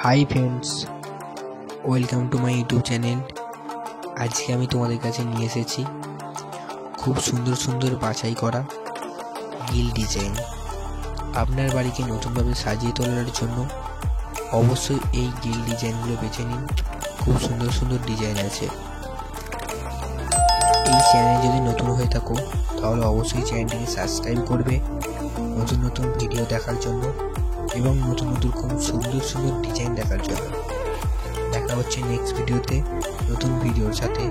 Hi friends, welcome to my YouTube channel. আজকে আমি তোমাদের কাছে নিয়ে এসেছি খুব সুন্দর সুন্দর বাছাই করা গ্রিল ডিজাইন। আপনার বাড়িকে নতুনভাবে সাজিয়ে তোলার জন্য অবশ্যই এই গ্রিল ডিজাইনগুলো বেছে নিন। খুব সুন্দর সুন্দর ডিজাইন আছে। এই চ্যানেলে যদি নতুন হয়ে থাকো তাহলে অবশ্যই চ্যানেলটিকে সাবস্ক্রাইব করবে নতুন নতুন ভিডিও দেখার জন্য এবং নতুন নতুন খুব সুন্দর সুন্দর ডিজাইন দেখার জন্য। দেখা হচ্ছে নেক্সট ভিডিওতে নতুন ভিডিওর সাথে।